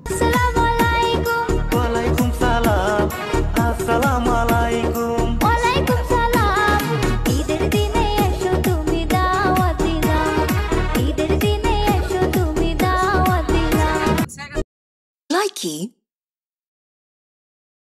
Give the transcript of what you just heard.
আসসালামু আলাইকুম। ওয়ালাইকুম সালাম। আসসালামু আলাইকুম। ওয়ালাইকুম সালাম। ঈদের দিনে এসো তুমি দাওয়াত দিলাম। ঈদের দিনে এসো তুমি দাওয়াত দিলাম। Likey